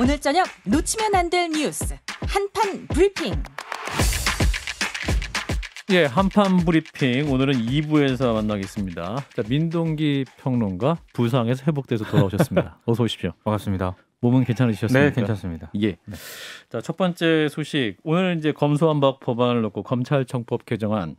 오늘 저녁 놓치면 안 될 뉴스 한판 브리핑. 예, 한판 브리핑 오늘은 2부에서 만나겠습니다. 자, 민동기 평론가 부상에서 회복돼서 돌아오셨습니다. 어서 오십시오. 반갑습니다. 몸은 괜찮으셨습니까? 네, 괜찮습니다. 예. 네. 자, 첫 번째 소식. 오늘 이제 검수완박 법안을 놓고 검찰청법 개정안.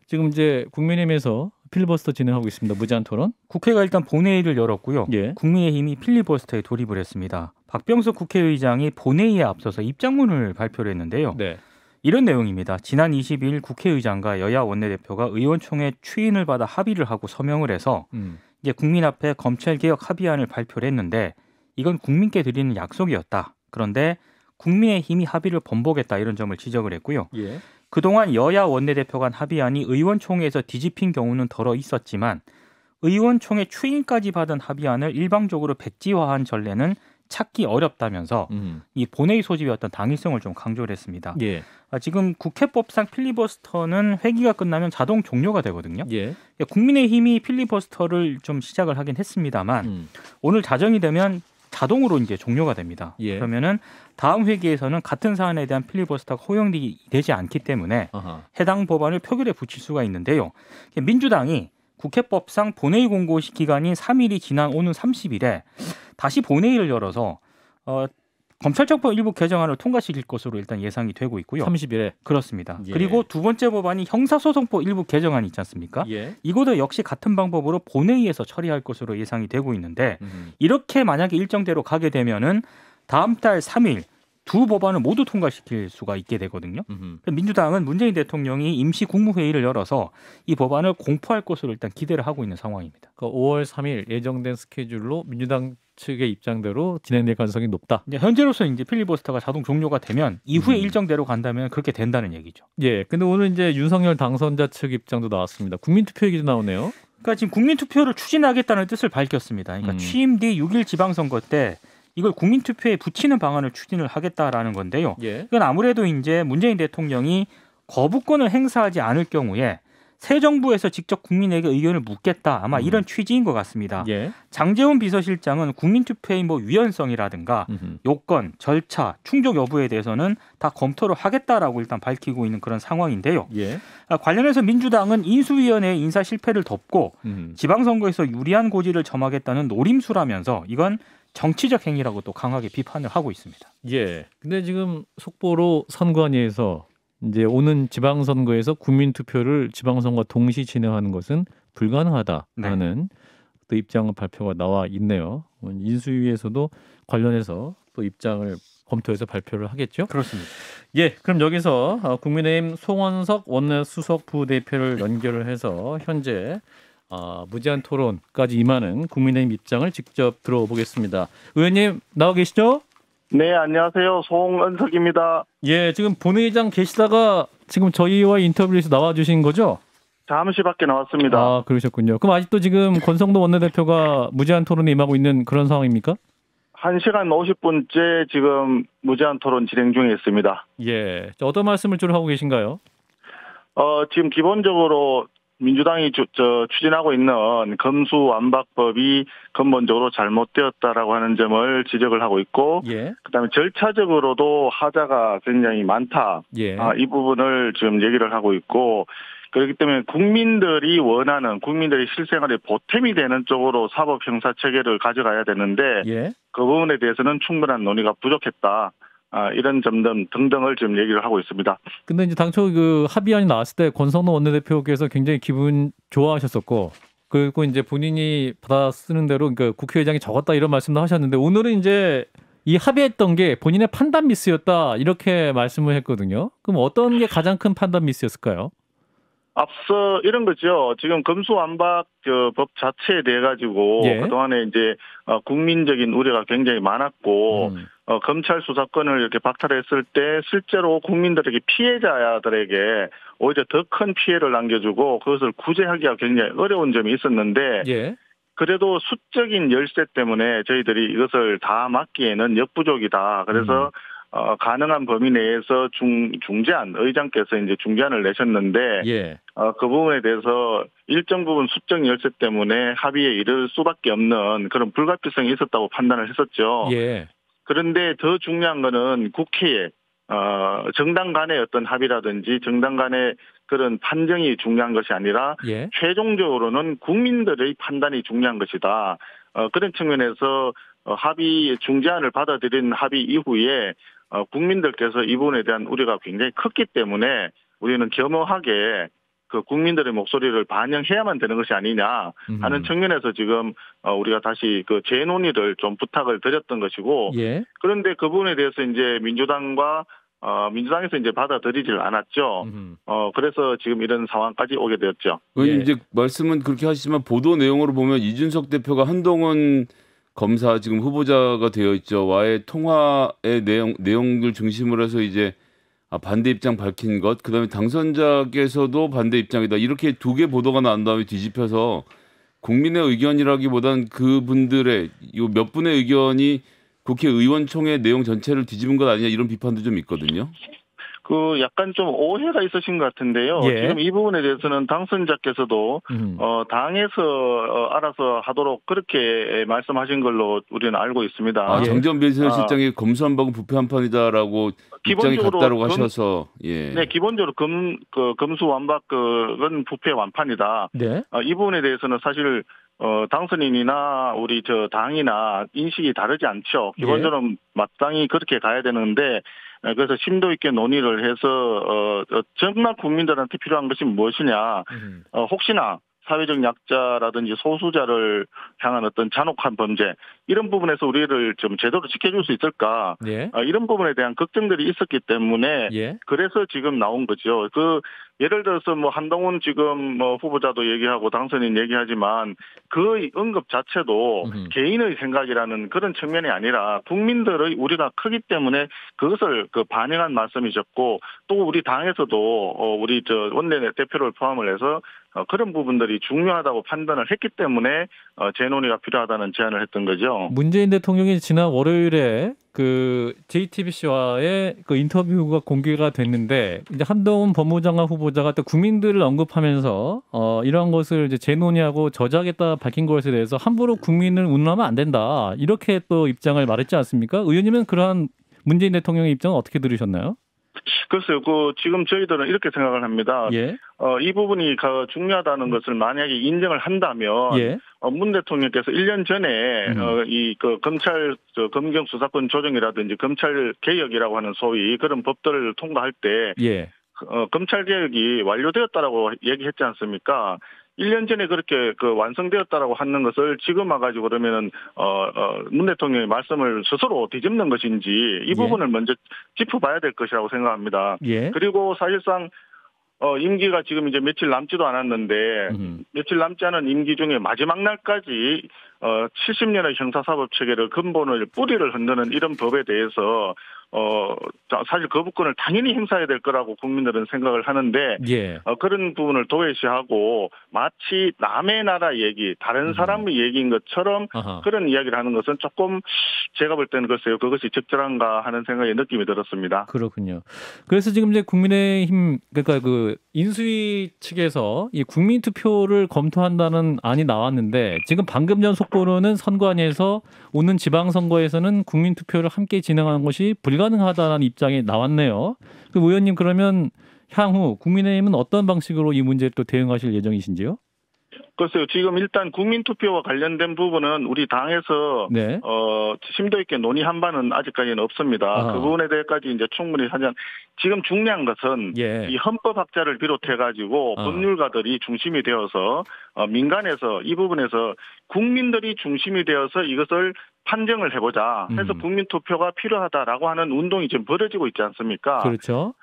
지금 이제 국민의힘에서 필리버스터 진행하고 있습니다. 무제한 토론. 국회가 일단 본회의를 열었고요. 예. 국민의힘이 필리버스터에 돌입을 했습니다. 박병석 국회의장이 본회의에 앞서서 입장문을 발표를 했는데요. 네. 이런 내용입니다. 지난 22일 국회의장과 여야 원내대표가 의원총회 추인을 받아 합의를 하고 서명을 해서 이제 국민 앞에 검찰개혁 합의안을 발표를 했는데 이건 국민께 드리는 약속이었다. 그런데 국민의힘이 합의를 번복했다. 이런 점을 지적을 했고요. 예. 그동안 여야 원내대표 간 합의안이 의원총회에서 뒤집힌 경우는 덜어 있었지만 의원총회 추인까지 받은 합의안을 일방적으로 백지화한 전례는 찾기 어렵다면서 이 본회의 소집의 어떤 당위성을 좀 강조를 했습니다. 예. 지금 국회법상 필리버스터는 회기가 끝나면 자동 종료가 되거든요. 예. 국민의힘이 필리버스터를 좀 시작을 하긴 했습니다만 오늘 자정이 되면 자동으로 이제 종료가 됩니다. 예. 그러면은 다음 회기에서는 같은 사안에 대한 필리버스터가 허용되지 않기 때문에 아하. 해당 법안을 표결에 붙일 수가 있는데요. 민주당이 국회법상 본회의 공고 기간인 3일이 지난 오는 30일에 다시 본회의를 열어서 검찰청법 일부 개정안을 통과시킬 것으로 일단 예상이 되고 있고요. 30일에. 그렇습니다. 예. 그리고 두 번째 법안이 형사소송법 일부 개정안이 있지 않습니까? 예. 이것도 역시 같은 방법으로 본회의에서 처리할 것으로 예상이 되고 있는데 이렇게 만약에 일정대로 가게 되면은 다음 달 3일 두 법안을 모두 통과시킬 수가 있게 되거든요. 민주당은 문재인 대통령이 임시 국무회의를 열어서 이 법안을 공포할 것으로 일단 기대를 하고 있는 상황입니다. 그러니까 5월 3일 예정된 스케줄로 민주당 측의 입장대로 진행될 가능성이 높다. 이제 현재로서 이제 필리버스터가 자동 종료가 되면 이후에 일정대로 간다면 그렇게 된다는 얘기죠. 예. 근데 오늘 이제 윤석열 당선자 측 입장도 나왔습니다. 국민투표 얘기도 나오네요. 그러니까 지금 국민투표를 추진하겠다는 뜻을 밝혔습니다. 그러니까 취임 뒤 6일 지방선거 때 이걸 국민투표에 붙이는 방안을 추진을 하겠다라는 건데요. 예. 이건 아무래도 이제 문재인 대통령이 거부권을 행사하지 않을 경우에 새 정부에서 직접 국민에게 의견을 묻겠다. 아마 이런 취지인 것 같습니다. 예. 장제원 비서실장은 국민투표의 위헌성이라든가 요건, 절차, 충족 여부에 대해서는 다 검토를 하겠다라고 일단 밝히고 있는 그런 상황인데요. 예. 관련해서 민주당은 인수위원회의 인사 실패를 덮고 지방선거에서 유리한 고지를 점하겠다는 노림수라면서 이건 정치적 행위라고 또 강하게 비판을 하고 있습니다. 예. 근데 지금 속보로 선관위에서 이제 오는 지방선거에서 국민투표를 지방선거와 동시 진행하는 것은 불가능하다라는 또 입장 발표가 나와 있네요. 인수위에서도 관련해서 또 입장을 검토해서 발표를 하겠죠. 그렇습니다. 예, 그럼 여기서 국민의힘 송원석 원내수석 부대표를 연결을 해서 현재 무제한 토론까지 임하는 국민의힘 입장을 직접 들어보겠습니다. 의원님 나와 계시죠? 네, 안녕하세요. 송은석입니다. 예, 지금 본회의장 계시다가 지금 저희와 인터뷰에서 나와주신 거죠? 잠시 밖에 나왔습니다. 아, 그러셨군요. 그럼 아직도 지금 권성동 원내대표가 무제한 토론에 임하고 있는 그런 상황입니까? 1시간 50분째 지금 무제한 토론 진행 중에 있습니다. 예, 어떤 말씀을 주로 하고 계신가요? 지금 기본적으로 민주당이 추진하고 있는 검수완박법이 근본적으로 잘못되었다라고 하는 점을 지적을 하고 있고, 예. 그다음에 절차적으로도 하자가 굉장히 많다. 예. 이 부분을 지금 얘기를 하고 있고, 그렇기 때문에 국민들이 원하는 국민들의 실생활에 보탬이 되는 쪽으로 사법 형사 체계를 가져가야 되는데, 예. 그 부분에 대해서는 충분한 논의가 부족했다. 이런 점 등등을 지금 얘기를 하고 있습니다. 근데 이제 당초 그 합의안이 나왔을 때 권성동 원내대표께서 굉장히 기분 좋아하셨었고, 그리고 이제 본인이 받아 쓰는 대로 그러니까 국회의장이 적었다 이런 말씀도 하셨는데 오늘은 이제 이 합의했던 게 본인의 판단 미스였다 이렇게 말씀을 했거든요. 그럼 어떤 게 가장 큰 판단 미스였을까요? 앞서 이런 거죠. 지금 검수완박 법 자체에 대해 가지고 그동안에 이제 국민적인 우려가 굉장히 많았고 검찰 수사권을 이렇게 박탈했을 때 실제로 국민들에게 피해자들에게 오히려 더 큰 피해를 남겨주고 그것을 구제하기가 굉장히 어려운 점이 있었는데 그래도 수적인 열세 때문에 저희들이 이것을 다 막기에는 역부족이다. 그래서 가능한 범위 내에서 중재안, 의장께서 이제 중재안을 내셨는데, 그 부분에 대해서 일정 부분 수적 열세 때문에 합의에 이를 수밖에 없는 그런 불가피성이 있었다고 판단을 했었죠. 그런데 더 중요한 거는 국회에 정당 간의 어떤 합의라든지 정당 간의 그런 판정이 중요한 것이 아니라 예. 최종적으로는 국민들의 판단이 중요한 것이다. 그런 측면에서 합의 중재안을 받아들인 합의 이후에 국민들께서 이 부분에 대한 우려가 굉장히 컸기 때문에 우리는 겸허하게 그 국민들의 목소리를 반영해야만 되는 것이 아니냐 하는 측면에서 지금 우리가 다시 그 재논의를 좀 부탁을 드렸던 것이고 예. 그런데 그 부분에 대해서 이제 민주당에서 이제 받아들이질 않았죠. 그래서 지금 이런 상황까지 오게 되었죠. 의원님 이제 말씀은 그렇게 하시지만 보도 내용으로 보면 이준석 대표가 한동훈 검사 지금 후보자가 되어 있죠. 와의 통화의 내용들 중심으로 해서 이제 반대 입장 밝힌 것, 그다음에 당선자께서도 반대 입장이다. 이렇게 두 개 보도가 난 다음에 뒤집혀서 국민의 의견이라기보단 그분들의 요 몇 분의 의견이 국회의원총회 내용 전체를 뒤집은 것 아니냐 이런 비판도 좀 있거든요. 그 약간 좀 오해가 있으신 것 같은데요. 예. 지금 이 부분에 대해서는 당선자께서도 당에서 알아서 하도록 그렇게 말씀하신 걸로 우리는 알고 있습니다. 장전 비서실장이 검수한박은 부패 한판이다라고 입장이 같다라고 하셔서 네, 기본적으로 검수완박은 부패 완판이다. 네. 이 부분에 대해서는 사실 당선인이나 우리 당이나 인식이 다르지 않죠. 기본적으로 마땅히 그렇게 가야 되는데. 그래서 심도 있게 논의를 해서 정말 국민들한테 필요한 것이 무엇이냐. 혹시나 사회적 약자라든지 소수자를 향한 어떤 잔혹한 범죄 이런 부분에서 우리를 좀 제대로 지켜줄 수 있을까. 예. 이런 부분에 대한 걱정들이 있었기 때문에 그래서 지금 나온 거죠. 예를 들어서 한동훈 지금 후보자도 얘기하고 당선인 얘기하지만 그 언급 자체도 개인의 생각이라는 그런 측면이 아니라 국민들의 우려가 크기 때문에 그것을 반영한 말씀이셨고 또 우리 당에서도 우리 원내대표를 포함을 해서 그런 부분들이 중요하다고 판단을 했기 때문에 재논의가 필요하다는 제안을 했던 거죠. 문재인 대통령이 지난 월요일에 그 JTBC와의 그 인터뷰가 공개가 됐는데 이제 한동훈 법무장관 후보자가 또 국민들을 언급하면서 이러한 것을 이제 재논의하고 저지하겠다 밝힌 것에 대해서 함부로 국민을 운운하면 안 된다 이렇게 또 입장을 말했지 않습니까? 의원님은 그러한 문재인 대통령의 입장은 어떻게 들으셨나요? 글쎄요, 지금 저희들은 이렇게 생각을 합니다. 이 부분이 중요하다는 것을 만약에 인정을 한다면, 문 대통령께서 1년 전에, 검찰, 검경 수사권 조정이라든지 검찰 개혁이라고 하는 소위 그런 법들을 통과할 때, 검찰 개혁이 완료되었다라고 얘기했지 않습니까? 1년 전에 그렇게 완성되었다라고 하는 것을 지금 와가지고 그러면은, 문 대통령의 말씀을 스스로 뒤집는 것인지 이 부분을 먼저 짚어봐야 될 것이라고 생각합니다. 그리고 사실상, 임기가 지금 이제 며칠 남지도 않았는데, 며칠 남지 않은 임기 중에 마지막 날까지, 70년의 형사사법 체계를 뿌리를 흔드는 이런 법에 대해서, 사실 거부권을 당연히 행사해야 될 거라고 국민들은 생각을 하는데 그런 부분을 도외시하고 마치 남의 나라 얘기, 다른 사람의 얘기인 것처럼 그런 이야기를 하는 것은 조금 제가 볼 때는 글쎄요 그것이 적절한가 하는 생각의 느낌이 들었습니다. 그렇군요. 그래서 지금 이제 국민의힘 그러니까 그 인수위 측에서 이 국민 투표를 검토한다는 안이 나왔는데 지금 방금 전 속보로는 선관위에서 오는 지방선거에서는 국민 투표를 함께 진행하는 것이 불가능하다는 입장이 나왔네요. 그 의원님 그러면 향후 국민의힘은 어떤 방식으로 이 문제를 또 대응하실 예정이신지요? 글쎄요. 지금 일단 국민투표와 관련된 부분은 우리 당에서 심도 있게 논의한 바는 아직까지는 없습니다. 그 부분에 대해서까지 이제 충분히 하면 지금 중요한 것은 이 헌법학자를 비롯해가지고 법률가들이 중심이 되어서 민간에서 이 부분에서 국민들이 중심이 되어서 이것을 판정을 해보자 해서 국민투표가 필요하다라고 하는 운동이 지금 벌어지고 있지 않습니까? 그렇죠.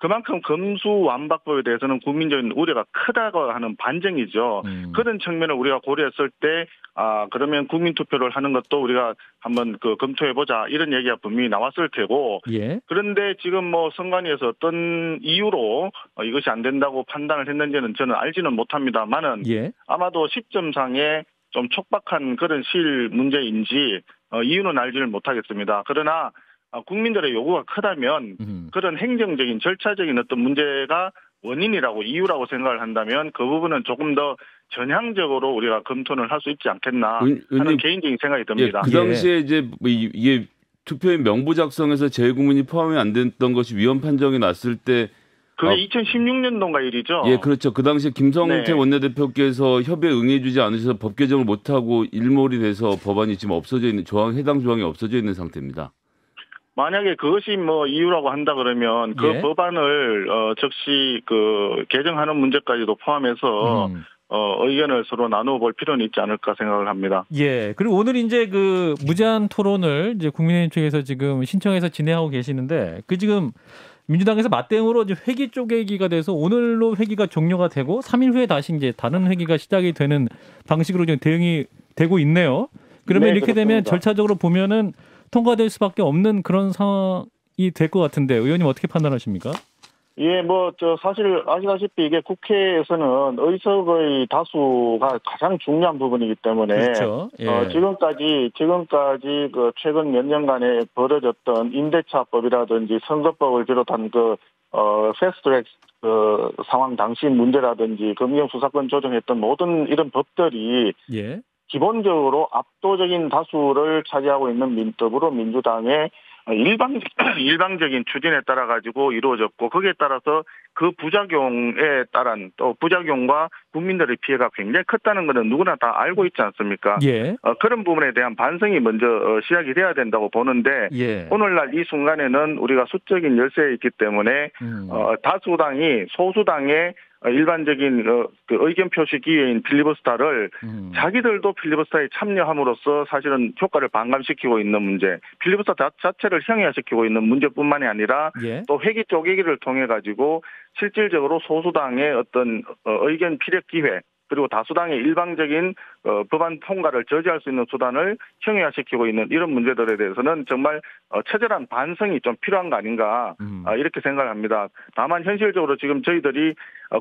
그만큼 검수완박법에 대해서는 국민적인 우려가 크다고 하는 반증이죠. 그런 측면을 우리가 고려했을 때, 그러면 국민투표를 하는 것도 우리가 한번 검토해보자 이런 얘기가 분명히 나왔을 테고. 그런데 지금 선관위에서 어떤 이유로 이것이 안 된다고 판단을 했는지는 저는 알지는 못합니다만은 아마도 시점상에 좀 촉박한 그런 실 문제인지 이유는 알지를 못하겠습니다. 그러나 국민들의 요구가 크다면 그런 행정적인 절차적인 어떤 문제가 원인이라고 이유라고 생각을 한다면 그 부분은 조금 더 전향적으로 우리가 검토를 할 수 있지 않겠나 하는 개인적인 생각이 듭니다. 그 당시에 이제 이게 투표인 명부 작성에서 재외국민이 포함이 안 됐던 것이 위헌 판정이 났을 때 그게 2016년도인가 일이죠. 예, 그렇죠. 그 당시에 김성태 네. 원내대표께서 협의에 응해주지 않으셔서 법 개정을 못하고 일몰이 돼서 법안이 지금 없어져 있는 해당 조항이 없어져 있는 상태입니다. 만약에 그것이 뭐 이유라고 한다 그러면 그 예. 법안을 즉시 그 개정하는 문제까지도 포함해서 의견을 서로 나누어 볼 필요는 있지 않을까 생각을 합니다. 예. 그리고 오늘 이제 그 무제한 토론을 이제 국민의힘 측에서 지금 신청해서 진행하고 계시는데 그 지금 민주당에서 맞대응으로 이제 회기 쪼개기가 돼서 오늘로 회기가 종료가 되고 3일 후에 다시 이제 다른 회기가 시작이 되는 방식으로 지금 대응이 되고 있네요. 그러면 네, 이렇게 되면 그렇습니다. 절차적으로 보면은 통과될 수밖에 없는 그런 상황이 될 것 같은데 의원님 어떻게 판단하십니까? 예, 사실 아시다시피 이게 국회에서는 의석의 다수가 가장 중요한 부분이기 때문에 그렇죠. 예. 지금까지 그 최근 몇 년간에 벌어졌던 임대차법이라든지 선거법을 비롯한 패스트트랙 상황 당시 문제라든지 검경수사권 조정했던 모든 이런 법들이 예. 기본적으로 압도적인 다수를 차지하고 있는 더불어민주당의 일방적인 추진에 따라 가지고 이루어졌고 거기에 따라서 그 부작용에 따른 또 부작용과 국민들의 피해가 굉장히 컸다는 것은 누구나 다 알고 있지 않습니까? 예. 그런 부분에 대한 반성이 먼저 시작이 돼야 된다고 보는데 예. 오늘날 이 순간에는 우리가 수적인 열세에 있기 때문에 다수당이 소수당의 일반적인 그 의견 표시 기회인 필리버스터를 자기들도 필리버스터에 참여함으로써 사실은 효과를 반감시키고 있는 문제, 필리버스터 자체를 형해화시키고 있는 문제뿐만이 아니라 예. 또 회기 쪼개기를 통해 가지고 실질적으로 소수당의 어떤 의견 피력 기회 그리고 다수당의 일방적인 법안 통과를 저지할 수 있는 수단을 형해화시키고 있는 이런 문제들에 대해서는 정말 처절한 반성이 좀 필요한 거 아닌가 이렇게 생각을 합니다. 다만 현실적으로 지금 저희들이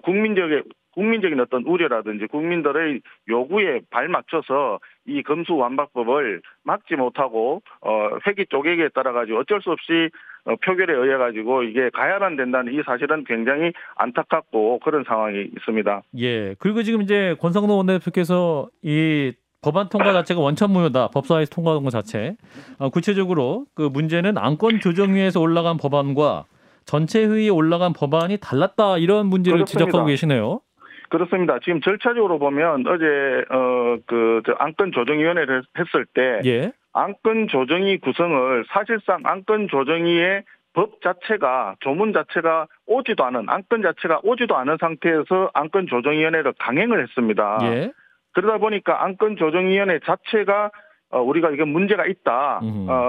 국민적인 어떤 우려라든지 국민들의 요구에 발맞춰서 이 검수완박법을 막지 못하고 회기 쪼개기에 따라 가지고 어쩔 수 없이 표결에 의해 가지고 이게 가야만 된다는 이 사실은 굉장히 안타깝고 그런 상황이 있습니다. 예. 그리고 지금 이제 권성동 원내대표께서 이 법안 통과 자체가 원천무효다. 법사위에서 통과한 것 자체. 구체적으로 그 문제는 안건조정위에서 올라간 법안과 전체 회의에 올라간 법안이 달랐다. 이런 문제를 그렇습니다. 지적하고 계시네요. 그렇습니다. 지금 절차적으로 보면 어제 안건조정위원회를 했을 때 예. 안건조정위 구성을 사실상 안건조정위의 법 자체가 조문 자체가 오지도 않은 안건 자체가 오지도 않은 상태에서 안건조정위원회를 강행을 했습니다. 예. 그러다 보니까 안건조정위원회 자체가 우리가 이게 문제가 있다.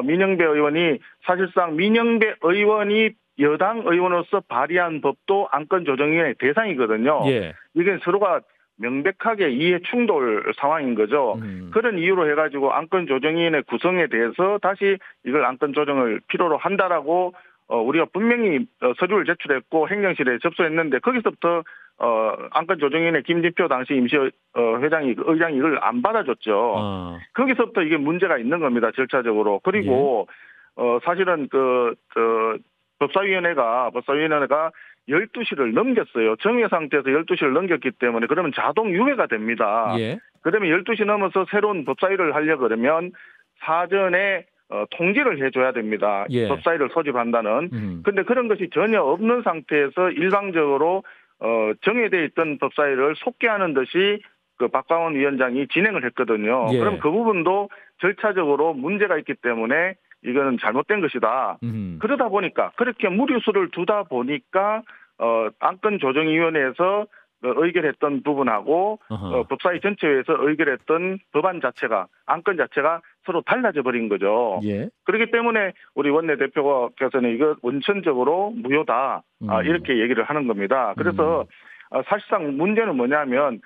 민영배 의원이 사실상 민영배 의원이 여당 의원으로서 발의한 법도 안건조정위원회 대상이거든요. 예. 이게 서로가 명백하게 이해 충돌 상황인 거죠. 그런 이유로 해가지고 안건조정위원회 구성에 대해서 다시 이걸 안건조정을 필요로 한다라고 우리가 분명히 서류를 제출했고 행정실에 접수했는데 거기서부터 안건조정위원회 김진표 당시 임시회장이 의장이 이걸 안 받아줬죠. 거기서부터 이게 문제가 있는 겁니다. 절차적으로. 그리고 사실은 법사위원회가 12시를 넘겼어요. 정해 상태에서 12시를 넘겼기 때문에 그러면 자동 유예가 됩니다. 예. 그러면 12시 넘어서 새로운 법사위를 하려고 그러면 사전에 통지를 해줘야 됩니다. 예. 법사위를 소집한다는. 그런데 그런 것이 전혀 없는 상태에서 일방적으로 정해져 있던 법사위를 속개하는 듯이 그 박광원 위원장이 진행을 했거든요. 예. 그럼 그 부분도 절차적으로 문제가 있기 때문에 이거는 잘못된 것이다. 그러다 보니까 그렇게 무리수를 두다 보니까 안건조정위원회에서 의결했던 부분하고 법사위 전체회에서 의결했던 법안 자체가 안건 자체가 서로 달라져 버린 거죠. 예. 그렇기 때문에 우리 원내대표께서는 이거 원천적으로 무효다 이렇게 얘기를 하는 겁니다. 그래서 사실상 문제는 뭐냐면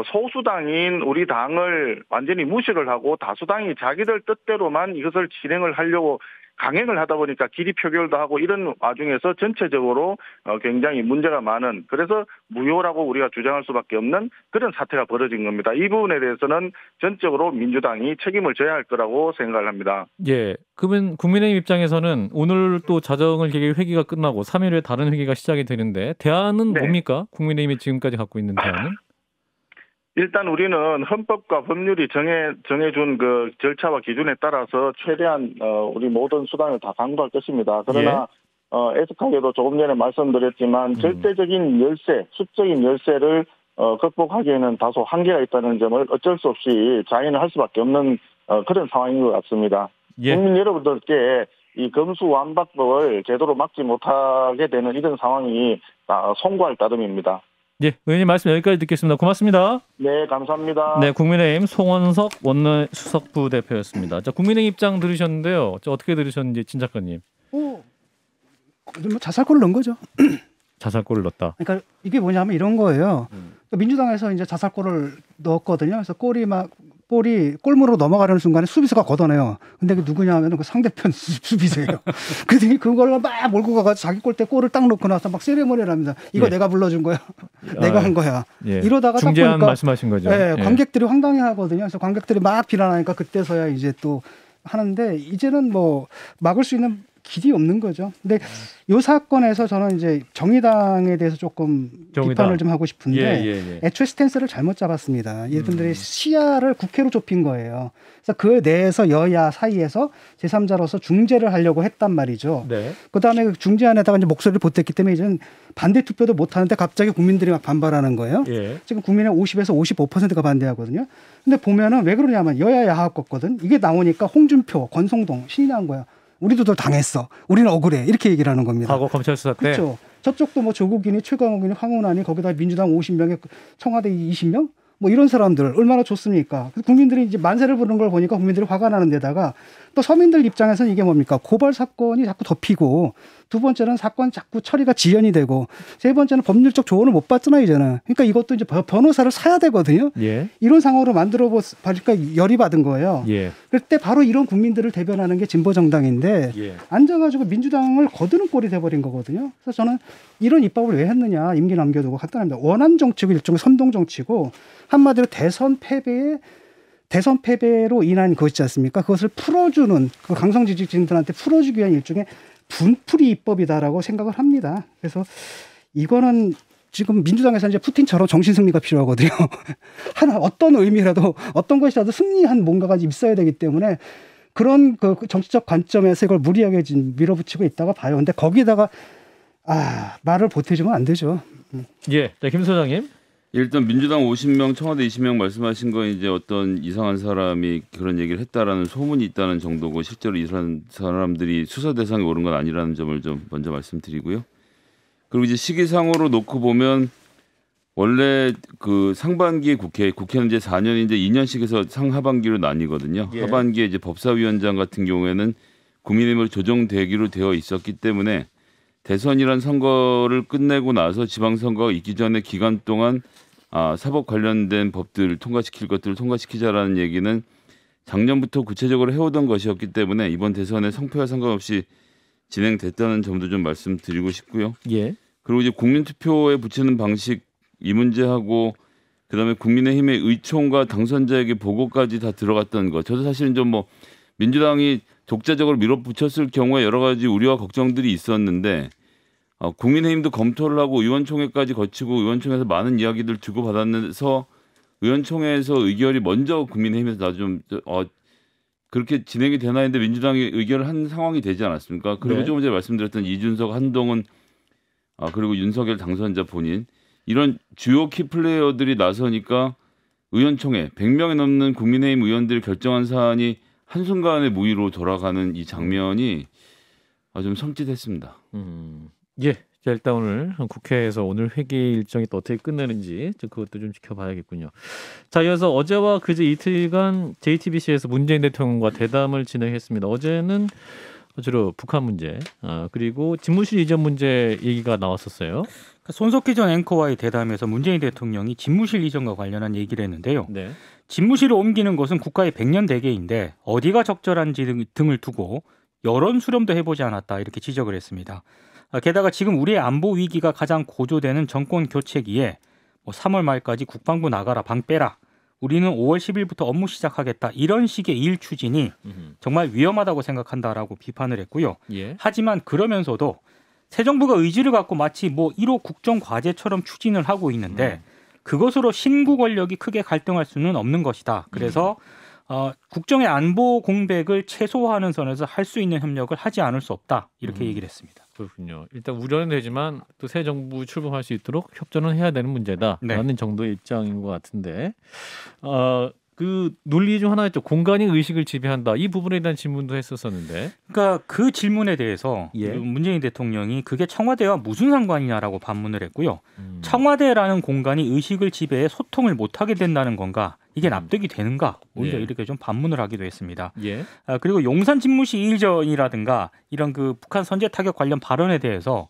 소수당인 우리 당을 완전히 무시를 하고 다수당이 자기들 뜻대로만 이것을 진행을 하려고 강행을 하다 보니까 기리 표결도 하고 이런 와중에서 전체적으로 굉장히 문제가 많은 그래서 무효라고 우리가 주장할 수밖에 없는 그런 사태가 벌어진 겁니다. 이 부분에 대해서는 전적으로 민주당이 책임을 져야 할 거라고 생각을 합니다. 예. 그러면 국민의힘 입장에서는 오늘 또 자정을 계획 회기가 끝나고 3일 후에 다른 회기가 시작이 되는데 대안은 네. 뭡니까? 국민의힘이 지금까지 갖고 있는 대안은? 일단 우리는 헌법과 법률이 정해준 그 절차와 기준에 따라서 최대한 우리 모든 수단을 다 강구할 것입니다. 그러나 애석하게도 조금 전에 말씀드렸지만 절대적인 열세, 수적인 열세를 극복하기에는 다소 한계가 있다는 점을 어쩔 수 없이 자인을 할 수밖에 없는 그런 상황인 것 같습니다. 예. 국민 여러분들께 이 검수완박법을 제대로 막지 못하게 되는 이런 상황이 송구할 따름입니다. 예, 의원님 말씀 여기까지 듣겠습니다. 고맙습니다. 네, 감사합니다. 네, 국민의힘 송원석 원내수석부 대표였습니다. 자, 국민의힘 입장 들으셨는데요. 어떻게 들으셨는지 진 작가님. 뭐 자살골을 넣은 거죠. 자살골을 넣었다. 그러니까 이게 뭐냐면 이런 거예요. 민주당에서 이제 자살골을 넣었거든요. 그래서 볼이 골문으로 넘어가려는 순간에 수비수가 걷어내요. 근데 그 누구냐 하면 그 상대편 수비수예요. 그랬더니 그걸 막 몰고 가서 자기 골대 골을 딱 넣고 나서 막 세레머니를 합니다. 이거 내가 불러준 거야. 내가 한 거야. 이러다가 딱 중재안 보니까 말씀하신 거죠. 관객들이 황당해하거든요. 그래서 관객들이 막 비난하니까 그때서야 이제 또 하는데 이제는 뭐 막을 수 있는 길이 없는 거죠. 근데 이 사건에서 저는 이제 정의당에 대해서 조금 비판을 좀 하고 싶은데 애초에 스탠스를 잘못 잡았습니다. 이분들이 시야를 국회로 좁힌 거예요. 그래서 그 내에서 여야 사이에서 제3자로서 중재를 하려고 했단 말이죠. 그다음에 그 중재안에다가 이제 목소리를 보탰기 때문에 이제는 반대 투표도 못 하는데 갑자기 국민들이 막 반발하는 거예요. 지금 국민의 50에서 55%가 반대하거든요. 근데 보면은 왜 그러냐면 여야 야합 이게 나오니까 홍준표, 권성동 신이 난 거야. 우리도 당했어. 우리는 억울해. 이렇게 얘기를 하는 겁니다. 과거 검찰 수사 때. 그렇죠. 저쪽도 뭐 조국이니 최강욱이니 황운하니 거기다 민주당 50명에 청와대 20명? 뭐 이런 사람들 얼마나 좋습니까? 국민들이 이제 만세를 부르는 걸 보니까 국민들이 화가 나는 데다가 또 서민들 입장에서는 이게 뭡니까? 고발 사건이 자꾸 덮이고 두 번째는 사건 자꾸 처리가 지연이 되고 세 번째는 법률적 조언을 못 받잖아요, 이제는. 그러니까 이것도 이제 변호사를 사야 되거든요. 이런 상황으로 만들어 보니까 열이 받은 거예요. 그때 바로 이런 국민들을 대변하는 게 진보정당인데 앉아가지고 민주당을 거두는 꼴이 돼버린 거거든요. 그래서 저는 이런 입법을 왜 했느냐 임기 남겨두고 간단합니다. 원한 정치고 일종의 선동 정치고 한마디로 대선 패배로 인한 것이지 않습니까? 그것을 풀어주는 그 강성 지지층들한테 풀어주기 위한 일종의 분풀이 입법이다라고 생각을 합니다. 그래서 이거는 지금 민주당에서 이제 푸틴처럼 정신 승리가 필요하거든요. 하나 어떤 의미라도 어떤 것이라도 승리한 뭔가가 있어야 되기 때문에 그런 그 정치적 관점에서 이걸 무리하게 밀어붙이고 있다가 봐요. 근데 거기다가 말을 보태주면 안 되죠. 자, 김 소장님. 일단 민주당 50명, 청와대 20명 말씀하신 건 이제 어떤 이상한 사람이 그런 얘기를 했다라는 소문이 있다는 정도고 실제로 이런 사람들이 수사 대상에 오른 건 아니라는 점을 좀 먼저 말씀드리고요. 그리고 이제 시기상으로 놓고 보면 원래 그 상반기 국회는 이제 4년인데 2년씩 해서 상하반기로 나뉘거든요. 하반기에 이제 법사위원장 같은 경우에는 국민의힘으로 조정되기로 되어 있었기 때문에 대선이란 선거를 끝내고 나서 지방선거가 있기 전에 기간 동안 사법 관련된 법들을 통과시킬 것들을 통과시키자라는 얘기는 작년부터 구체적으로 해오던 것이었기 때문에 이번 대선에 성패와 상관없이 진행됐다는 점도 좀 말씀드리고 싶고요. 그리고 이제 국민투표에 붙이는 방식 이 문제하고 그다음에 국민의힘의 의총과 당선자에게 보고까지 다 들어갔던 것. 저도 사실은 좀 뭐 민주당이 독자적으로 밀어붙였을 경우에 여러 가지 우려와 걱정들이 있었는데 국민의힘도 검토를 하고 의원총회까지 거치고 의원총회에서 많은 이야기들 주고받았면서 의원총회에서 의결이 먼저 국민의힘에서 그렇게 진행이 되나 했는데 민주당이 의결을 한 상황이 되지 않았습니까? 그리고 조금 전에 말씀드렸던 이준석, 한동훈 그리고 윤석열 당선자 본인 이런 주요 키플레이어들이 나서니까 의원총회 100명이 넘는 국민의힘 의원들이 결정한 사안이 한순간에 무위로 돌아가는 이 장면이 좀 섬찟했습니다. 자, 일단 오늘 국회에서 오늘 회기 일정이 또 어떻게 끝내는지 그것도 좀 지켜봐야겠군요. 자, 이어서 어제와 그제 이틀간 JTBC에서 문재인 대통령과 대담을 진행했습니다. 어제는 주로 북한 문제 그리고 집무실 이전 문제 얘기가 나왔었어요. 손석희 전 앵커와의 대담에서 문재인 대통령이 집무실 이전과 관련한 얘기를 했는데요. 집무실을 옮기는 것은 국가의 100년 대계인데 어디가 적절한지 등을 두고 여론 수렴도 해보지 않았다 이렇게 지적을 했습니다. 게다가 지금 우리의 안보 위기가 가장 고조되는 정권 교체기에 3월 말까지 국방부 나가라 방 빼라 우리는 5월 10일부터 업무 시작하겠다 이런 식의 일 추진이 정말 위험하다고 생각한다라고 비판을 했고요. 하지만 그러면서도 새 정부가 의지를 갖고 마치 1호 국정과제처럼 추진을 하고 있는데 그것으로 신구 권력이 크게 갈등할 수는 없는 것이다. 그래서 국정의 안보 공백을 최소화하는 선에서 할 수 있는 협력을 하지 않을 수 없다. 이렇게 얘기를 했습니다. 그렇군요. 일단 우려는 되지만 또 새 정부 출범할 수 있도록 협조는 해야 되는 문제다라는 네. 정도의 입장인 것 같은데 그 논리 중 하나였죠. 공간이 의식을 지배한다. 이 부분에 대한 질문도 했었었는데. 그러니까 그 질문에 대해서 예. 문재인 대통령이 그게 청와대와 무슨 상관이냐라고 반문을 했고요. 청와대라는 공간이 의식을 지배해 소통을 못하게 된다는 건가? 이게 납득이 되는가? 오히려 예. 이렇게 좀 반문을 하기도 했습니다. 예. 그리고 용산 집무실 일전이라든가 이런 그 북한 선제 타격 관련 발언에 대해서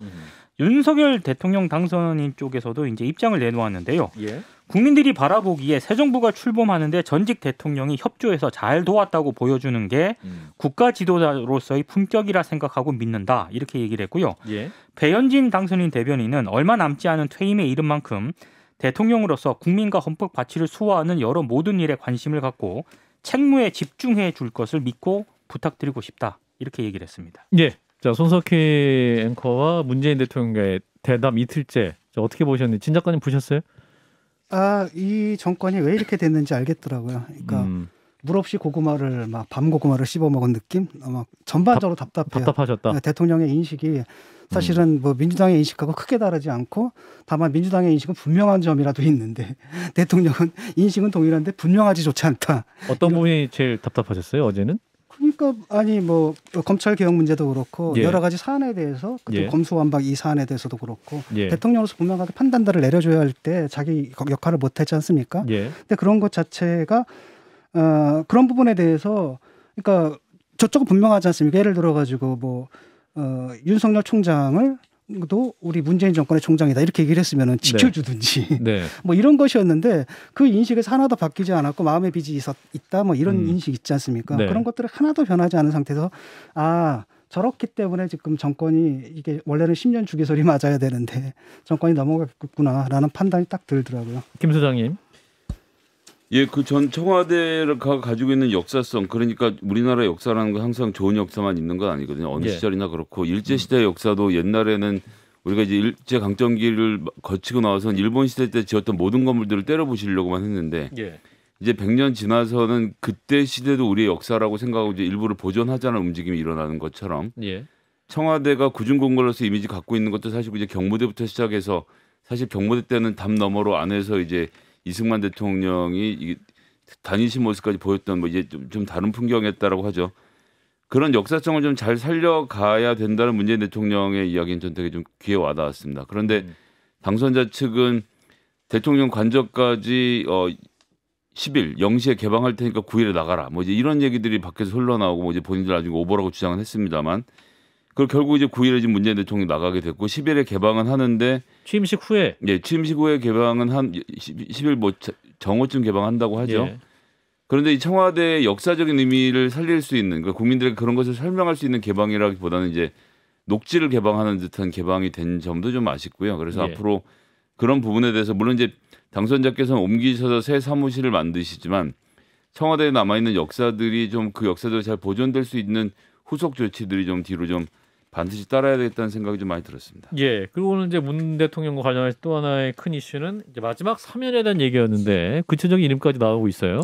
윤석열 대통령 당선인 쪽에서도 이제 입장을 내놓았는데요. 예. 국민들이 바라보기에 새 정부가 출범하는데 전직 대통령이 협조해서 잘 도왔다고 보여주는 게 국가 지도자로서의 품격이라 생각하고 믿는다. 이렇게 얘기를 했고요. 예. 배현진 당선인 대변인은 얼마 남지 않은 퇴임에 이른 만큼 대통령으로서 국민과 헌법 가치를 수호하는 여러 모든 일에 관심을 갖고 책무에 집중해 줄 것을 믿고 부탁드리고 싶다. 이렇게 얘기를 했습니다. 예. 자, 손석희 앵커와 문재인 대통령의 대담 이틀째. 자, 어떻게 보셨는지 진 작가님 보셨어요? 이 정권이 왜 이렇게 됐는지 알겠더라고요. 그러니까 물 없이 고구마를 막 밤 고구마를 씹어 먹은 느낌? 막 전반적으로 답답해요. 답답하셨다. 대통령의 인식이 사실은 뭐 민주당의 인식하고 크게 다르지 않고 다만 민주당의 인식은 분명한 점이라도 있는데 대통령은 인식은 동일한데 분명하지조차 않다. 어떤 부분이 제일 답답하셨어요, 어제는? 그러니까 아니 뭐 검찰 개혁 문제도 그렇고 예. 여러 가지 사안에 대해서 예. 검수완박 이 사안에 대해서도 그렇고 예. 대통령으로서 분명하게 판단들을 내려줘야 할 때 자기 역할을 못했지 않습니까? 예. 근데 그런 것 자체가 그런 부분에 대해서 그러니까 저쪽은 분명하지 않습니까? 예를 들어 가지고 뭐 윤석열 총장을 도 우리 문재인 정권의 총장이다 이렇게 얘기를 했으면은 지켜주든지 네. 뭐 이런 것이었는데 그 인식에서 하나도 바뀌지 않았고 마음의 빚이 있다 뭐 이런 인식 있지 않습니까? 네. 그런 것들이 하나도 변하지 않은 상태에서 저렇기 때문에 지금 정권이 이게 원래는 10년 주기설이 맞아야 되는데 정권이 넘어갔구나라는 판단이 딱 들더라고요. 김 소장님. 예, 그 전 청와대가 가지고 있는 역사성, 그러니까 우리나라 역사라는 건 항상 좋은 역사만 있는 건 아니거든요. 어느 예. 시절이나 그렇고 일제 시대 역사도 옛날에는 우리가 이제 일제 강점기를 거치고 나와서는 일본 시대 때 지었던 모든 건물들을 때려 부시려고만 했는데 예. 이제 100년 지나서는 그때 시대도 우리의 역사라고 생각하고 이제 일부를 보존하자는 움직임이 일어나는 것처럼 예. 청와대가 구중공걸로서 이미지 갖고 있는 것도 사실 이제 경무대부터 시작해서 사실 경무대 때는 담 너머로 안에서 이제 이승만 대통령이 다니신 모습까지 보였던 뭐 이제 좀 다른 풍경이었다라고 하죠. 그런 역사성을 좀 잘 살려가야 된다는 문재인 대통령의 이야기는 전 되게 좀 귀에 와닿았습니다. 그런데 당선자 측은 대통령 관저까지 10일 0시에 개방할 테니까 9일에 나가라. 뭐 이제 이런 얘기들이 밖에서 흘러나오고 뭐 이제 본인들 나중에 오보라고 주장은 했습니다만 그 결국 이제 9일에 지금 문재인 대통령이 나가게 됐고 10일에 개방은 하는데 취임식 후에 예, 취임식 후에 개방은 한 10일 뭐 정오쯤 개방한다고 하죠. 예. 그런데 이 청와대의 역사적인 의미를 살릴 수 있는 그러니까 국민들에게 그런 것을 설명할 수 있는 개방이라기보다는 이제 녹지를 개방하는 듯한 개방이 된 점도 좀 아쉽고요. 그래서 예. 앞으로 그런 부분에 대해서 물론 이제 당선자께서는 옮기셔서 새 사무실을 만드시지만 청와대에 남아 있는 역사들이 좀 그 역사들이 잘 보존될 수 있는 후속 조치들이 좀 뒤로 좀 반드시 따라야 되겠다는 생각이 좀 많이 들었습니다. 예. 그리고 오늘 이제 문 대통령과 관련해서 또 하나의 큰 이슈는 이제 마지막 사면에 대한 얘기였는데 구체적인 이름까지 나오고 있어요.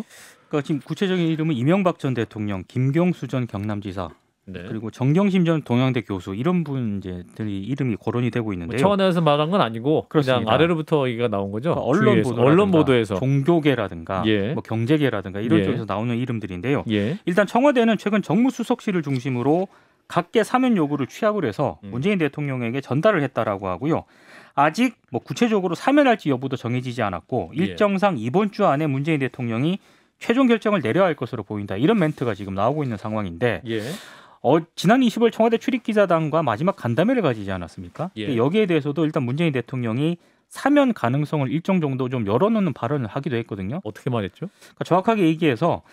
그러니까 지금 구체적인 이름은 이명박 전 대통령, 김경수 전 경남지사, 네. 그리고 정경심 전 동양대 교수 이런 분들이 이름이 거론이 되고 있는데요. 청와대에서 말한 건 아니고 그렇습니다. 그냥 아래로부터 얘기가 나온 거죠. 그러니까 언론 보도에서 종교계라든가 예. 뭐 경제계라든가 이런 예. 쪽에서 나오는 이름들인데요. 예. 일단 청와대는 최근 정무수석실을 중심으로 각계 사면 요구를 취합을 해서 문재인 대통령에게 전달을 했다라고 하고요. 아직 뭐 구체적으로 사면할지 여부도 정해지지 않았고 예. 일정상 이번 주 안에 문재인 대통령이 최종 결정을 내려야 할 것으로 보인다. 이런 멘트가 지금 나오고 있는 상황인데 예. 지난 25일 청와대 출입기자단과 마지막 간담회를 가지지 않았습니까? 예. 여기에 대해서도 일단 문재인 대통령이 사면 가능성을 일정 정도 좀 열어놓는 발언을 하기도 했거든요. 어떻게 말했죠? 그러니까 정확하게 얘기해서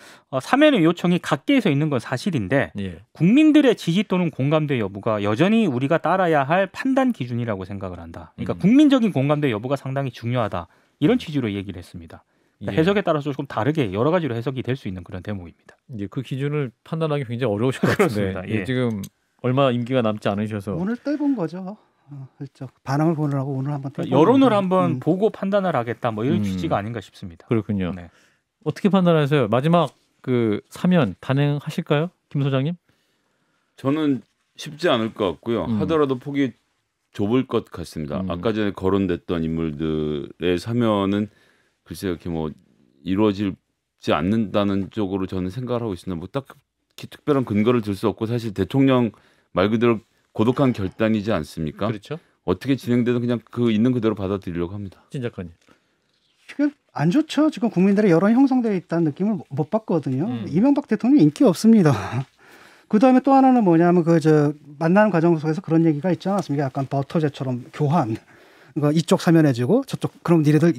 사면의 요청이 각계에서 있는 건 사실인데 예. 국민들의 지지 또는 공감대 여부가 여전히 우리가 따라야 할 판단 기준이라고 생각을 한다. 그러니까 국민적인 공감대 여부가 상당히 중요하다. 이런 취지로 얘기를 했습니다. 그러니까 예. 해석에 따라서 조금 다르게 여러 가지로 해석이 될 수 있는 그런 대목입니다. 이제 그 기준을 판단하기 굉장히 어려우실 것 같은데 그렇습니다. 예. 지금 얼마 임기가 남지 않으셔서 오늘 떼본 거죠. 슬쩍 반응을 보느라고 오늘 한번 여론을 한번 보고 판단을 하겠다 뭐 이런 취지가 아닌가 싶습니다. 그렇군요. 네. 어떻게 판단하세요? 마지막 그 사면 단행하실까요, 김 소장님? 저는 쉽지 않을 것 같고요. 하더라도 폭이 좁을 것 같습니다. 아까 전에 거론됐던 인물들의 사면은 글쎄요, 이렇게 뭐 이루어지지 않는다는 쪽으로 저는 생각을 하고 있습니다. 뭐 딱히 특별한 근거를 들 수 없고 사실 대통령 말 그대로 고독한 결단이지 않습니까? 그렇죠. 어떻게 진행되든 그냥 그 있는 그대로 받아들이려고 합니다. 진 작가님. 지금 안 좋죠. 지금 국민들의 여론이 형성되어 있다는 느낌을 못 받거든요. 이명박 대통령 인기 없습니다. 그 다음에 또 하나는 뭐냐면 만나는 과정 속에서 그런 얘기가 있지 않았습니까? 약간 버터제처럼 교환. 그러니까 이쪽 사면해지고 저쪽 그럼 니네들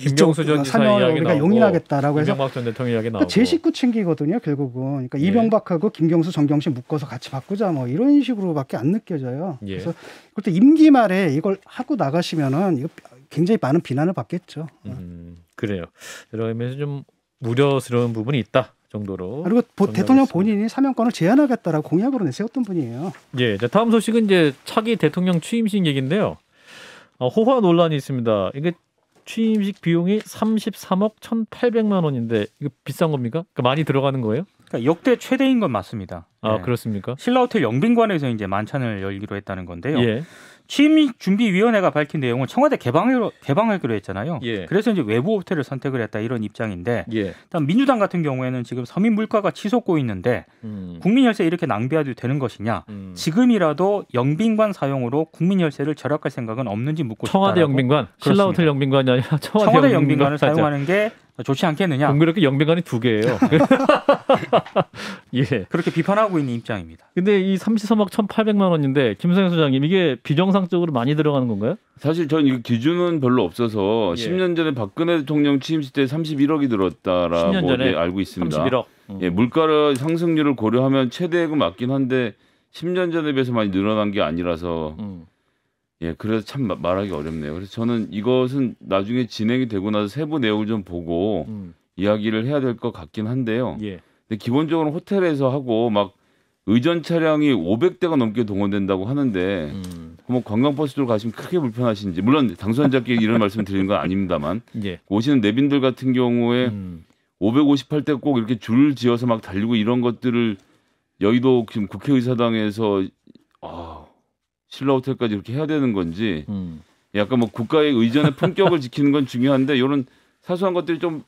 이쪽 사면을 우리가 용인하겠다라고 해서 이명박 전 대통령 이야기 나오고. 그러니까 제 식구 챙기거든요. 결국은. 그러니까 이명박하고 김경수, 정경심 묶어서 같이 바꾸자 뭐 이런 식으로밖에 안 느껴져요. 그래서 그때 임기 말에 이걸 하고 나가시면은 이거 굉장히 많은 비난을 받겠죠. 그래요. 여러 의미에서 좀 우려스러운 부분이 있다 정도로. 그리고 대통령 본인이 사면권을 제한하겠다라고 공약으로 내세웠던 분이에요. 예. 자, 다음 소식은 이제 차기 대통령 취임식 얘기인데요. 호화 논란이 있습니다. 이게 취임식 비용이 33억 1,800만 원인데 이거 비싼 겁니까? 그러니까 많이 들어가는 거예요? 그러니까 역대 최대인 건 맞습니다. 아, 네. 그렇습니까? 신라호텔 영빈관에서 이제 만찬을 열기로 했다는 건데요. 예. 취임식 준비위원회가 밝힌 내용은 청와대 개방하기로 했잖아요. 예. 그래서 이제 외부 호텔을 선택을 했다 이런 입장인데, 예. 일단 민주당 같은 경우에는 지금 서민 물가가 치솟고 있는데 국민 혈세 이렇게 낭비해도 되는 것이냐? 지금이라도 영빈관 사용으로 국민 혈세를 절약할 생각은 없는지 묻고 청와대 싶다라고. 영빈관, 신라호텔 영빈관이 아니라 청와대 영빈관을 사용하는 게 좋지 않겠느냐? 공교롭게 영빈관이 2개예요. 예. 그렇게 비판하고 있는 입장입니다. 근데 이 33억 1,800만 원인데 김성현 소장님 이게 비정상적으로 많이 들어가는 건가요? 사실 전 이 기준은 별로 없어서 예. 10년 전에 박근혜 대통령 취임식 때 31억이 들었다라고 10년 전에 알고 있습니다. 31억. 예, 물가 상승률을 고려하면 최대액은 맞긴 한데 10년 전에 비해서 많이 늘어난 게 아니라서 예, 그래서 참 말하기 어렵네요. 그래서 저는 이것은 나중에 진행이 되고 나서 세부 내용을 좀 보고 이야기를 해야 될 것 같긴 한데요. 예. 근데 기본적으로 호텔에서 하고 막 의전 차량이 500대가 넘게 동원된다고 하는데 뭐 관광버스들 가시면 크게 불편하신지 물론 당선자께 이런 말씀 드리는 건 아닙니다만 예. 오시는 내빈들 같은 경우에 558대 꼭 이렇게 줄 지어서 막 달리고 이런 것들을 여의도 지금 국회의사당에서 신라호텔까지 이렇게 해야 되는 건지 약간 뭐 국가의 의전의 품격을 지키는 건 중요한데 이런 사소한 것들이 좀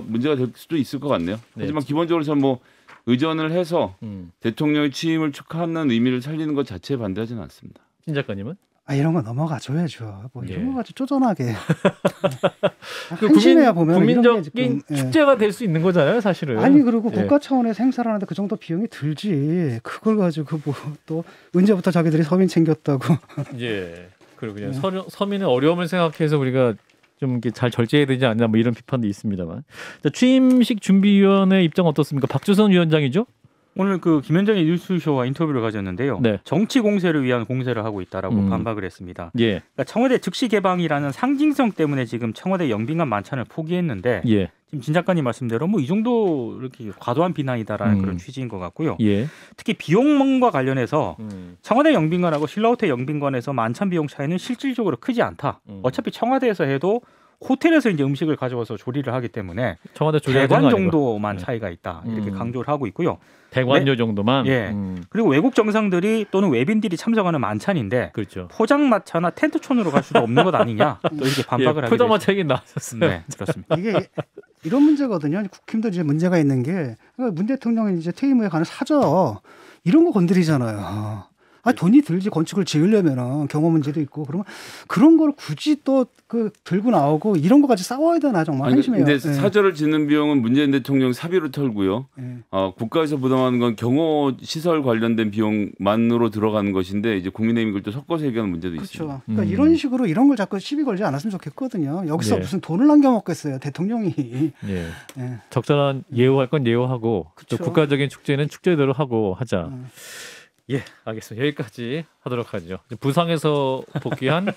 문제가 될 수도 있을 것 같네요. 네. 하지만 기본적으로 저는 뭐 의전을 해서 대통령의 취임을 축하하는 의미를 살리는 것 자체에 반대하지는 않습니다. 신 작가님은? 이런 거 넘어가 줘야죠. 뭐 이런 예. 거 가지고 쪼잔하게. 그 한심해야 보면 이런 게 국민적인 지금, 축제가 될 수 있는 거잖아요, 사실은. 아니 그리고 예. 국가 차원에서 행사를 하는데 그 정도 비용이 들지. 그걸 가지고 뭐 또 언제부터 자기들이 서민 챙겼다고. 예. 그렇군요. 서민의 어려움을 생각해서 우리가 좀 이렇게 잘 절제해야 되지 않나 뭐 이런 비판도 있습니다만. 자, 취임식 준비위원회 입장 어떻습니까? 박주선 위원장이죠? 오늘 그 김현정의 뉴스쇼와 인터뷰를 가졌는데요. 네. 정치 공세를 위한 공세를 하고 있다라고 반박을 했습니다. 예. 그러니까 청와대 즉시 개방이라는 상징성 때문에 지금 청와대 영빈관 만찬을 포기했는데 예. 지금 진 작가님 말씀대로 뭐 이 정도 이렇게 과도한 비난이다라는 그런 취지인 것 같고요. 예. 특히 비용과 관련해서 청와대 영빈관하고 신라호텔 영빈관에서 만찬 비용 차이는 실질적으로 크지 않다. 어차피 청와대에서 해도 호텔에서 이제 음식을 가져와서 조리를 하기 때문에 청와대 대관 정도만 차이가 있다 이렇게 강조를 하고 있고요. 대관료 정도만. 예. 그리고 외국 정상들이 또는 외빈들이 참석하는 만찬인데 그렇죠. 포장마차나 텐트촌으로 갈 수도 없는 것 아니냐 또 이렇게 반박을 하게 포장마차 얘기 나왔었어요. 네, 그렇습니다. 이게 이런 문제거든요. 국힘도 이제 문제가 있는 게 문 대통령이 이제 퇴임 후에 가는 사저 이런 거 건드리잖아요. 돈이 들지 건축을 지으려면은 경호 문제도 있고 그러면 그런 걸 굳이 또 그 들고 나오고 이런 거 가지고 싸워야 되나 정말 한심해요. 근데 사저를 짓는 비용은 문재인 대통령 사비로 털고요. 국가에서 부담하는 건 경호 시설 관련된 비용만으로 들어가는 것인데 이제 국민의힘이 그걸 또 섞어서 얘기하는 문제도 있습니다. 그렇죠. 그러니까 이런 식으로 이런 걸 자꾸 시비 걸지 않았으면 좋겠거든요. 여기서 네. 무슨 돈을 남겨 먹겠어요, 대통령이. 예. 예. 적절한 예우할 건 예우하고 그쵸. 또 국가적인 축제는 축제대로 하고 하자. 예, 알겠습니다. 여기까지 하도록 하죠. 부상에서 복귀한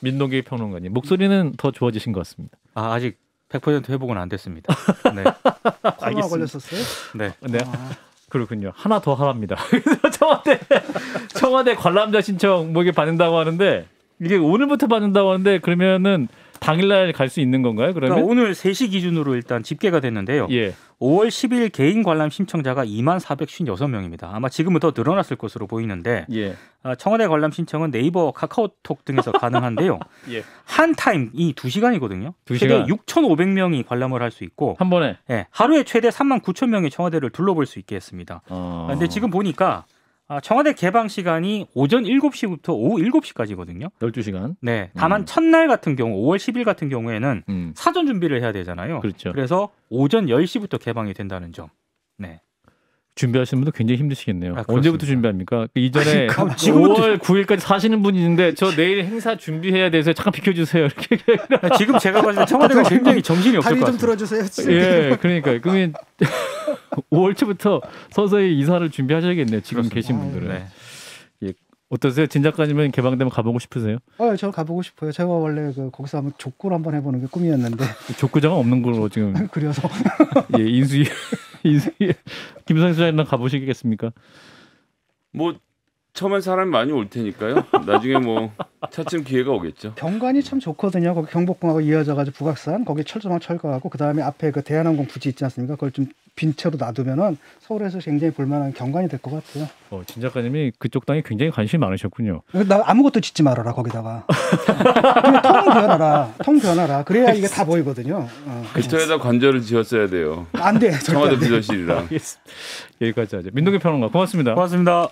민노기 평론가님 목소리는 더 좋아지신 것 같습니다. 아직 100% 회복은 안 됐습니다. 네. 코로나 걸렸었어요? 네. 네, 그렇군요. 하나 더 하랍니다. 그래서 청와대 관람자 신청 뭐 이게 받는다고 하는데 이게 오늘부터 받는다고 하는데 그러면은 당일날 갈 수 있는 건가요? 그러면 그러니까 오늘 3시 기준으로 일단 집계가 됐는데요. 예. 5월 10일 개인 관람 신청자가 2456명입니다. 아마 지금은 더 늘어났을 것으로 보이는데 예. 청와대 관람 신청은 네이버, 카카오톡 등에서 가능한데요. 예. 한 타임이 2시간이거든요. 2시간. 최대 6,500명이 관람을 할 수 있고 한 번에 예, 하루에 최대 39,000명이 청와대를 둘러볼 수 있게 했습니다. 근데 지금 보니까 청와대 개방 시간이 오전 7시부터 오후 7시까지거든요. 12시간. 네. 다만 첫날 같은 경우 5월 10일 같은 경우에는 사전 준비를 해야 되잖아요. 그렇죠. 그래서 오전 10시부터 개방이 된다는 점. 네. 준비하시는 분도 굉장히 힘드시겠네요. 아, 언제부터 준비합니까? 이전에 지금부터 5월 9일까지 사시는 분이 있는데 저 내일 행사 준비해야 돼서 잠깐 비켜주세요. 이렇게. 지금 제가 봤을 때 청와대가 굉장히 정신이 없을 다리 것 좀 같습니다. 들어주세요. 예, 그러니까 그러면 5월 초부터 서서히 이사를 준비하셔야겠네요. 지금 계신 분들은. 네. 예. 어떠세요? 진 작가님은 개방되면 가보고 싶으세요? 저 가보고 싶어요. 제가 원래 거기서 한번 족구를 한번 해보는 게 꿈이었는데 족구장은 없는 걸로 지금 그래서 예, 인수위 김성수 소장님 가보시겠습니까? 뭐 처음엔 사람이 많이 올 테니까요. 나중에 뭐 차츰 기회가 오겠죠. 경관이 참 좋거든요. 거기 경복궁하고 이어져가지고 북악산 거기 철조망 철거하고 그 다음에 앞에 그 대한항공 부지 있지 않습니까? 그걸 좀 빈 채로 놔두면은 서울에서 굉장히 볼만한 경관이 될 것 같아요. 진 작가님이 그쪽 땅에 굉장히 관심이 많으셨군요. 나 아무것도 짓지 말아라 거기다가. 그냥 통 변하라. 그래야 이게 다 보이거든요. 근처에다 관절을 지었어야 돼요. 안 돼. 청와대 비서실이랑. 여기까지 하죠. 민동기 평론가 고맙습니다. 고맙습니다.